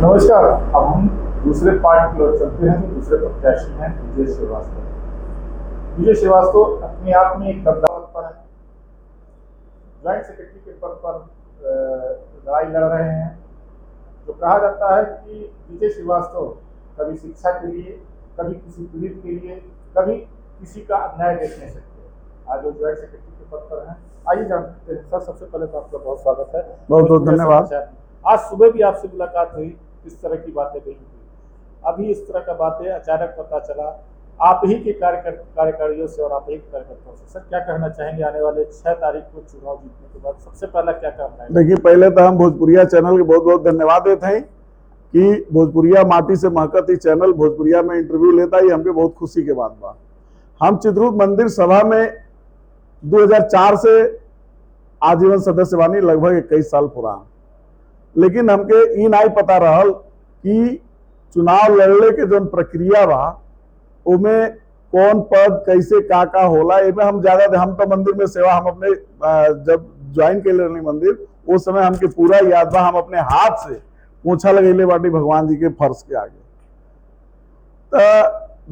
नमस्कार। अब हम दूसरे पार्ट की ओर चलते हैं। जो दूसरे प्रत्याशी हैं विजय श्रीवास्तव। विजय श्रीवास्तव अपने आप में एक बदलाव पर है। ज्वाइंट सेक्रेटरी के पद पर लड़ाई लड़ रहे हैं। जो कहा जाता है कि विजय श्रीवास्तव कभी शिक्षा के लिए, कभी किसी पीड़ित के लिए, कभी किसी का अन्याय देख नहीं सकते। आज वो ज्वाइंट सेक्रेटरी के पद पर हैं। आइए जानते हैं। सर, सबसे पहले तो आपका बहुत स्वागत है। बहुत बहुत धन्यवाद। आज सुबह भी आपसे मुलाकात हुई, इस तरह की बातें नहीं हुई। अभी इस तरह का बातें अचानक पता चला आप ही के कार्यकारियों से और आप ही के कार्यकर्ताओं से। सर, क्या कहना चाहेंगे आने वाले 6 तारीख को चुनाव जीतने के बाद? सबसे पहला क्या काम है? देखिए, पहले तो हम भोजपुरिया चैनल के बहुत बहुत धन्यवाद देते हैं कि भोजपुरिया माटी से महकत ही चैनल भोजपुरिया में इंटरव्यू लेता है। हमके बहुत खुशी के बात बा। हम चित्रकूट मंदिर सभा में 2004 से आजीवन सदस्य बानी, लगभग 21 साल पुराना। लेकिन हमके ई नहीं पता रहल कि चुनाव लड़ने के जो प्रक्रिया बा उमें कौन पद कैसे का होला। एमे हम तो मंदिर में सेवा हम अपने जब ज्वाइन के लिए मंदिर उस समय हमके पूरा याद बा। हम अपने हाथ से पोछा लगेले बाटी भगवान जी के फर्श के आगे। तो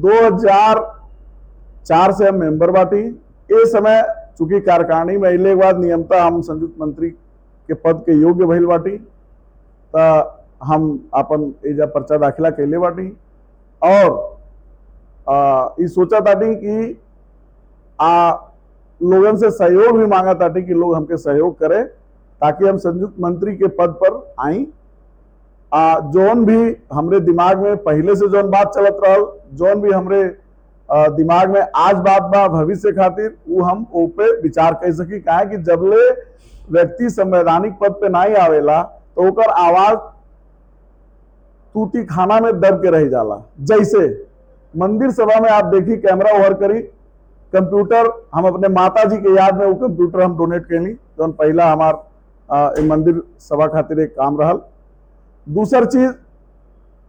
2004 से हम मेंबर बाटी। इस समय चूंकि कार्यकारिणी में अले के बाद नियमता हम संयुक्त मंत्री के पद के योग्य भइल बाटी, तो हम अपन एजा पर्चा दाखिला कैले बाटी और ये सोचा ताटी कि लोगन से सहयोग भी मांगा ताटी कि लोग हमके सहयोग करें ताकि हम संयुक्त मंत्री के पद पर आई। जोन भी हमरे दिमाग में पहले से जोन बात चलत रहल, जोन भी हमरे दिमाग में आज बात बा भविष्य खातिर, वो हम ओ पे विचार कर सकी। कहा कि जबले व्यक्ति संवैधानिक पद पे नहीं आवेला तो ओकर आवाज टूटी खाना में दब के रह जाला। जैसे मंदिर सभा में आप देखी कैमरा ओवर करी, कंप्यूटर हम अपने माता जी के याद में वो कंप्यूटर हम डोनेट कैली, जो पहला हमार मंदिर सभा खातिर एक काम रहल। दूसर चीज,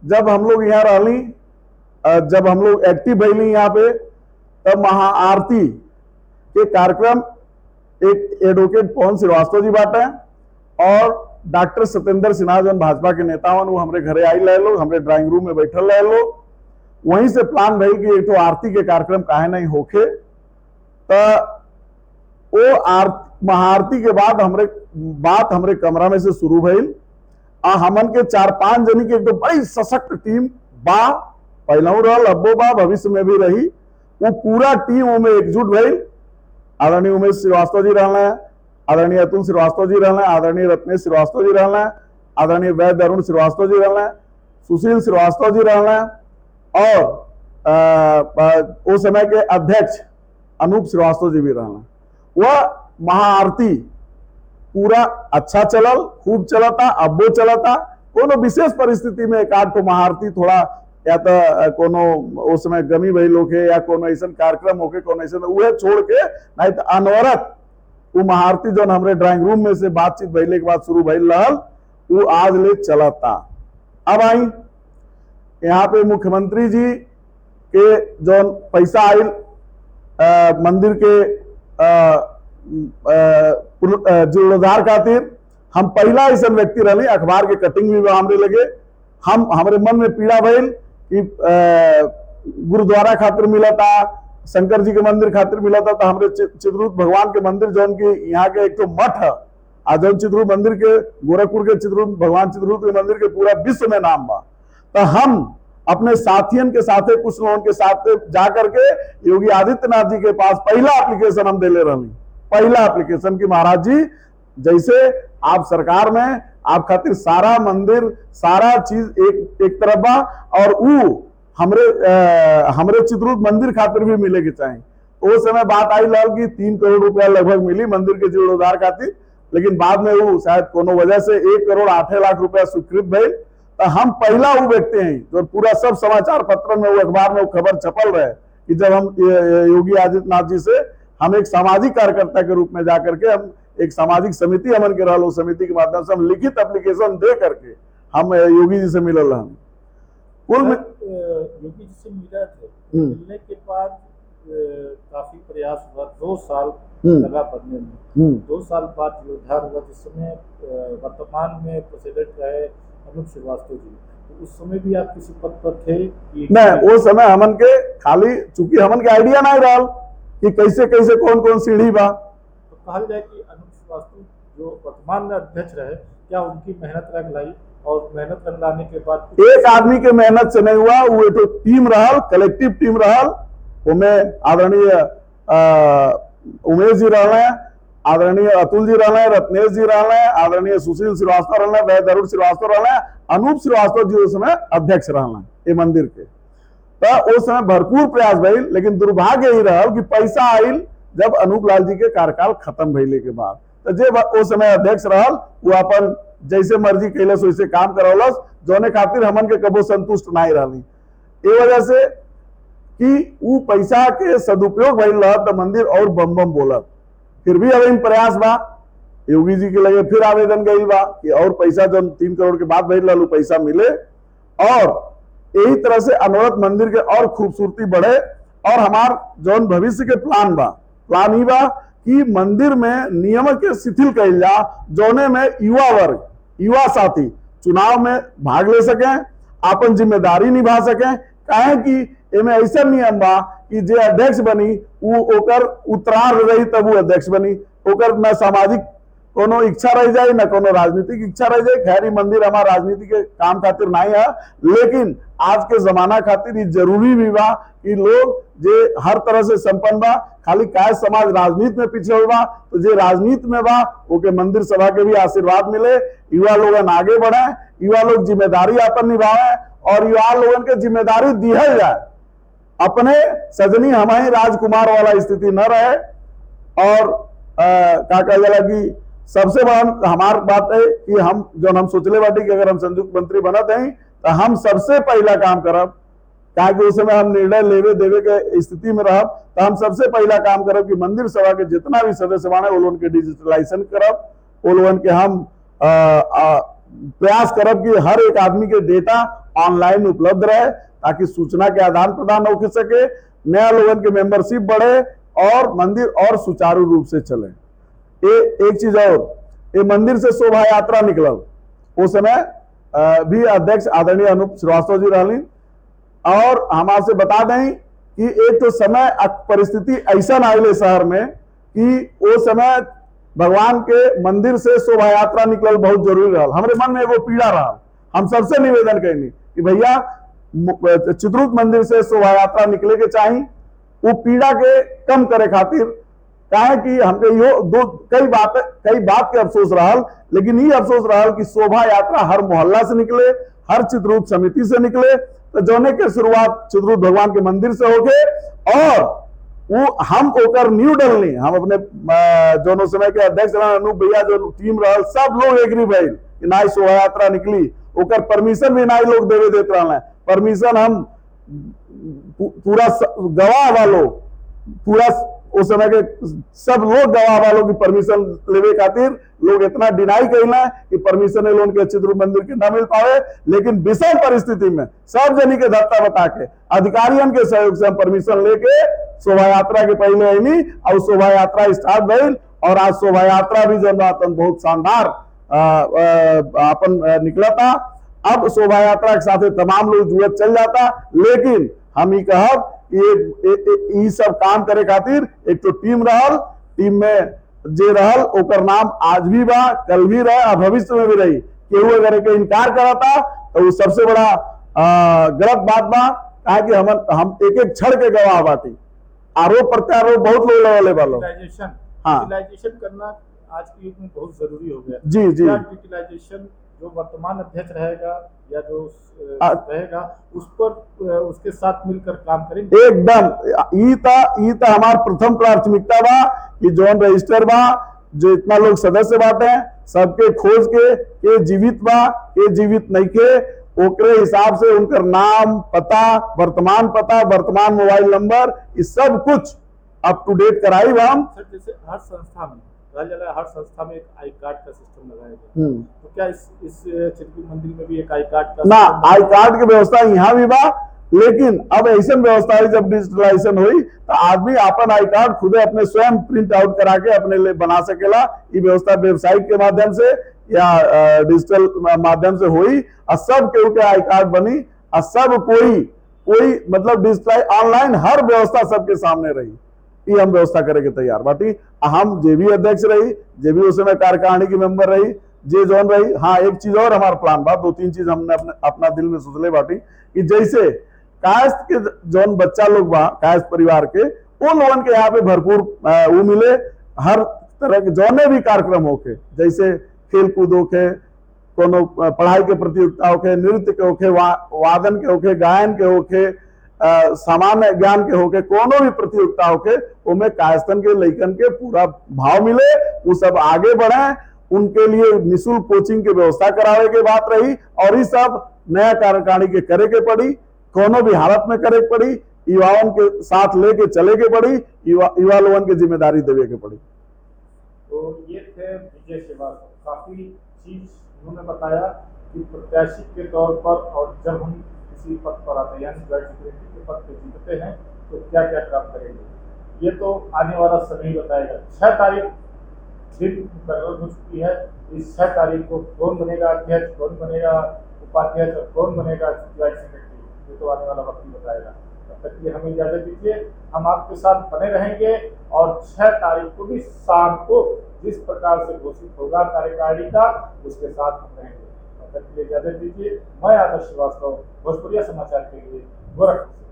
जब हम लोग यहाँ रहली, जब हम लोग एक्टिव भैली यहाँ पे, तब महाआरती के कार्यक्रम एक एडवोकेट पवन श्रीवास्तव जी बाटे और डॉक्टर सत्येंद्र सिन्हा जो भाजपा के नेता हन, वो हमरे घरे आई रहे लोग, हमरे ड्राइंग रूम में बैठल रहे लोग। वहीं से प्लान भइल कि एक तो आरती के कार्यक्रम काहे नहीं होखे। तो वो महाआरती के बाद हमरे कमरा में से शुरू भइल। हमन के 4-5 जनी के एक तो बड़ी सशक्त टीम बा, पहला रहल, अब्बो बा, भविष्य में भी रही। वो पूरा टीम में एकजुट भइल। आदरणीय उमेश श्रीवास्तव जी रहना है, आदरणीय अतुल श्रीवास्तव जी रहना है, आदरणीय रत्नेश श्रीवास्तव जी रहना है, आदरणीय वैद्य अरुण श्रीवास्तव जी रहना है, सुशील श्रीवास्तव जी रहना है और उस समय के अध्यक्ष अनूप श्रीवास्तव जी भी रहना। वह महाआरती पूरा अच्छा चलल, खूब चलता, अब्बो चलता। कोनो विशेष परिस्थिति में एक आध को महाआरती थोड़ा या तो कोनो उस समय गमी भइल होके या कोनो ऐसा कार्यक्रम होके कोनो ऐसा उहे छोड़ के, नहीं तो अनवरत वो महाआरती जो हमरे ड्राइंग रूम में से बातचीत भइले के बाद शुरू भइल रहल, वो आज ले चलता। अब आई यहाँ पे मुख्यमंत्री जी के जो पैसा आयल मंदिर के जीर्णोद्धार खातिर, हम पहला ऐसा व्यक्ति रही, अखबार के कटिंग भी हमरे लगे। हमारे मन में पीड़ा भइल कि गुरुद्वारा खातिर मिला था, शंकर जी के मंदिर खातिर मिला था, तो हमरे चित्रकूट भगवान के मंदिर जो की यहाँ के एक तो मठ है, जो चित्रकूट मंदिर के गोरखपुर के चित्रकूट भगवान चित्रकूट के मंदिर के पूरा विश्व में नाम बा। तो हम अपने साथियन के साथ, कुछ लोगों के साथ जाकर के योगी आदित्यनाथ जी के पास पहला एप्लीकेशन हम दे ले रही। पहला एप्लीकेशन की महाराज जी, जैसे आप सरकार में आप खातिर सारा मंदिर सारा चीज एक तरफ बा और वो हमरे चित्रकूट मंदिर खातिर भी मिले के चाहिए। तो उस समय बात आई लाल की 3 करोड़ रुपया लगभग मिली मंदिर के जीर्णोद्धार खातिर, लेकिन बाद में वो शायद कोनो वजह से 1 करोड़ 8 लाख रुपया स्वीकृत भइल। तो हम पहला वो व्यक्ति हैं जो पूरा सब समाचार पत्र में, वो अखबार में वो खबर छपल रहे कि जब हम योगी आदित्यनाथ जी से हम एक सामाजिक कार्यकर्ता के रूप में जाकर के हम एक सामाजिक समिति हमन के रहल, उस समिति के माध्यम से हम लिखित एप्लीकेशन दे करके हम योगी जी से मिलल हम। योगी जी से मिले थे, मिलने के बाद काफी प्रयास हुआ, 2 साल लगा बनने में। 2 साल बाद जीर्णोद्धार हुआ, जिस समय वर्तमान में प्रेसिडेंट रहे अनूप श्रीवास्तव जी, तो उस समय भी आप किसी पद पर थे कि नहीं? वो समय हमन के खाली चूंकि हमन के आइडिया नहीं रहा कि कैसे कैसे कौन कौन सीढ़ी बा। तो कहा जाए कि अनूप श्रीवास्तव जो वर्तमान में अध्यक्ष रहे, क्या उनकी मेहनत रंग लाई, और मेहनत रंग लाने के बाद एक आदमी के मेहनत से नहीं हुआ, वो एक टीम रहल, कलेक्टिव टीम रहल। उनमें आदरणीय उमेश जी रहे, आदरणीय अतुल जी रहे, रत्नेश जी रहे, आदरणीय सुशील श्रीवास्तव रहे, वैद्य अरुण श्रीवास्तव रहे, अनूप श्रीवास्तव जी उस समय अध्यक्ष रहे ये मंदिर के। तो उस समय भरपूर प्रयास भइल, लेकिन दुर्भाग्य ही रहल कि पैसा आयल जब अनूप लाल जी के कार्यकाल खत्म भइले के बाद। तो जे उस समय अध्यक्ष रहल वो अपन जैसे मर्जी कैलस वैसे काम करौलस, जोने खातिर हमन के कबो संतुष्ट नहीं रहली। ए वजह से कि वो पैसा के सदुपयोग भइल रहा तो मंदिर और बम बम बोलत। फिर भी अब इन प्रयास बा, योगी जी के लगे फिर आवेदन गई बा कि और पैसा जो 3 करोड़ के बाद भइल रहा पैसा मिले, और यही तरह से अनवरत मंदिर के और खूबसूरती बढ़े। और हमार जौन भविष्य के प्लान बा, प्लान ही बा कि मंदिर में नियम के शिथिल कइल जा, जोने में युवा वर्ग, युवा साथी चुनाव में भाग ले सके, अपन जिम्मेदारी निभा सके। काहे कि एमे ऐसा नियम बा कि जे अध्यक्ष बनी वो ओकर उत्तरार्ध रही तब वो अध्यक्ष बनी, ओकर न सामाजिक कोनो इच्छा रह जाए न कोनो राजनीतिक इच्छा रह जाए। खैरी मंदिर हमारा राजनीति के काम खातिर नहीं है, लेकिन आज के जमाना खातिर ये जरूरी भी बा कि लोग जे हर तरह से संपन्न बा, खाली काय समाज राजनीति में पीछे बा, तो जे राजनीति में बा ओके मंदिर सभा के भी आशीर्वाद मिले, युवा लोगन आगे बढ़े, युवा लोग जिम्मेदारी अपन निभावे, और युवा लोगन के जिम्मेदारी दिहल जाए। अपने सजनी हमारी राजकुमार वाला स्थिति न रहे। और का कहा जाला कि सबसे बड़ा हमार बात है कि हम जो हम सोचले बाटी कि अगर हम संयुक्त मंत्री बनत हैं तो हम सबसे पहला काम करब, कि उस समय हम निर्णय लेवे देवे के स्थिति में रहब, तो हम सबसे पहला काम करब कि मंदिर सभा के जितना भी सदस्य बने वो लोगन के डिजिटलाइजेशन करब, वो लोगन के हम प्रयास करब कि हर एक आदमी के डेटा ऑनलाइन उपलब्ध रहे, ताकि सूचना के आदान प्रदान हो सके, नया लोगन के मेंबरशिप बढ़े और मंदिर और सुचारू रूप से चले। एक चीज और, ये मंदिर से शोभा यात्रा निकलल, उस समय भी अध्यक्ष आदरणीय अनूप श्रीवास्तव जी रहली। और हमारे से बता दें कि एक तो समय परिस्थिति ऐसा आये शहर में कि वो समय भगवान के मंदिर से शोभा यात्रा निकलल बहुत जरूरी रहा। हमारे मन में वो पीड़ा रहा, हम सबसे निवेदन करेंगे कि भैया चित्रकूट मंदिर से शोभा यात्रा निकले के चाहिए, वो पीड़ा के कम करे खातिर। काहे कि हमके यो दो कई बात के अफसोस रहा, लेकिन ये अफसोस रहा कि शोभा यात्रा हर मोहल्ला से निकले, हर चित्रकूट समिति से निकले, तो जोने के शुरुआत चित्रकूट भगवान के मंदिर से होके, और वो हम ओकर न्यू डलनी, हम अपने जो समय के अध्यक्ष अनूप भैया जो टीम रहा, सब लोग एग्री भइल कि ना शोभा यात्रा निकली, ओकर परमिशन भी ना लोग देवे देते रहा। परमिशन हम पूरा गवाह वालों, पूरा उस समय के सब लोग गवाह वालों की परमिशन लेवे खातिर लोग इतना डिनाई करेला कि परमिशन लोन के चित्रकूट मंदिर के ना मिल पावे। लेकिन विषम परिस्थिति में सब जनी के धत्ता बता के अधिकारियों के सहयोग से हम परमिशन लेके शोभा यात्रा के पहले आईनी, और शोभा यात्रा स्टार्ट भइल। और आज शोभा यात्रा भी जो बहुत शानदार अपन निकला था। अब शोभा यात्रा के साथ तमाम लोग जुड़त चल जाता, लेकिन हम ही कहब ये सब काम करे खातिर एक तो टीम रहल, टीम में जे रहल ओकर नाम आज भी बा, कल भी रहे और भविष्य में भी रही। केहू अगर के इनकार करता तो वो सबसे बड़ा गलत बात बा। कहा कि हम एक एक क्षण के गवाह बाटी, आरोप प्रत्यारोप बहुत लोग लगले वालों। हाँ, डिजिटलाइजेशन करना आज के युग में बहुत जरूरी हो गया। जी जी, डिजिटलाइजेशन जो वर्तमान अध्यक्ष रहेगा या जो रहेगा उस पर उसके साथ मिलकर काम करेंगे एकदम। ई था हमार प्रथम प्राथमिकता बा कि जोन रजिस्टर बा, जो इतना लोग सदस्य बाटे सबके खोज के जीवित बा, के जीवित नहीं के, ओकरे हिसाब से उनका नाम, पता, वर्तमान मोबाइल नंबर, इस सब कुछ अप टू डेट कराई बा हम। सर, जैसे हर संस्था में एक आई कार्ड का सिस्टम लगाया गया, तो क्या इस चित्रकूट मंदिर में भी एक आई कार्ड का ना? आई कार्ड की व्यवस्था यहाँ भी बा, लेकिन अब ऐसा व्यवस्था है जब डिजिटलाइजेशन हुई तो आदमी अपन आई कार्ड खुदे अपने स्वयं प्रिंट आउट करा के अपने लिए बना सकेला। ये व्यवस्था वेबसाइट के माध्यम से या डिजिटल माध्यम से हुई और सब केहू के आई कार्ड बनी और सब कोई मतलब डिजिटल ऑनलाइन हर व्यवस्था सबके सामने रही। ये हम व्यवस्था करे के तैयार बाटी। हम जे भी अध्यक्ष रही, जे भी उस समय कार्यकारिणी की मेंबर रही, जे जोन रही। हाँ, एक चीज और हमारा प्लान बा, 2-3 चीज हमने अपना दिल में सोचले बाटी कि जैसे कायस्थ के जोन बच्चा लोग बा कायस्थ परिवार के, उन लोगन के यहाँ पे भरपूर वो मिले। हर तरह के जौने भी कार्यक्रम होके, जैसे खेल कूद होके, कोनो पढ़ाई के प्रतियोगिता होके, नृत्य के होके, वादन के होके, गायन के होके, सामान्य ज्ञान के होके, कोनो भी प्रतियोगिता होके, उनमें कायस्थन के लइकन के पूरा भाव मिले, वो सब आगे बढ़े। उनके लिए निःशुल्क कोचिंग की व्यवस्था करावे के बात रही। और ये सब नया कार्यकारिणी के करे के पड़ी, कोनो भी हालत में करे के पड़ी, युवाओं के साथ लेके चले के पड़ी, युवा लोगन की जिम्मेदारी देवे के पड़ी। तो ये थे विजय श्रीवास्तव। काफी चीज उन्होंने बताया कि प्रत्याशी के तौर पर और जब हम किसी पद पर आते हैं यानी जॉइंट सेक्रेटरी के पद पर जीतते हैं तो क्या क्या काम करेंगे, ये तो आने वाला समय बताएगा। 6 तारीख दिन मुकर्रर हो चुकी है। इस 6 तारीख को कौन बनेगा अध्यक्ष, कौन बनेगा उपाध्यक्ष और कौन बनेगा जॉइंट सेक्रेटरी, ये तो आने वाला वक्त ही बताएगा। तब तक ये हमें इजाजत दीजिए, हम आपके साथ बने रहेंगे और 6 तारीख को भी शाम को जिस प्रकार से घोषित होगा कार्यकारिणी का, उसके साथ हम रहेंगे। तब तक के लिए इजाजत दीजिए। मैं आदर्श श्रीवास्तव, भोजपुरिया समाचार के लिए गोरखपुर।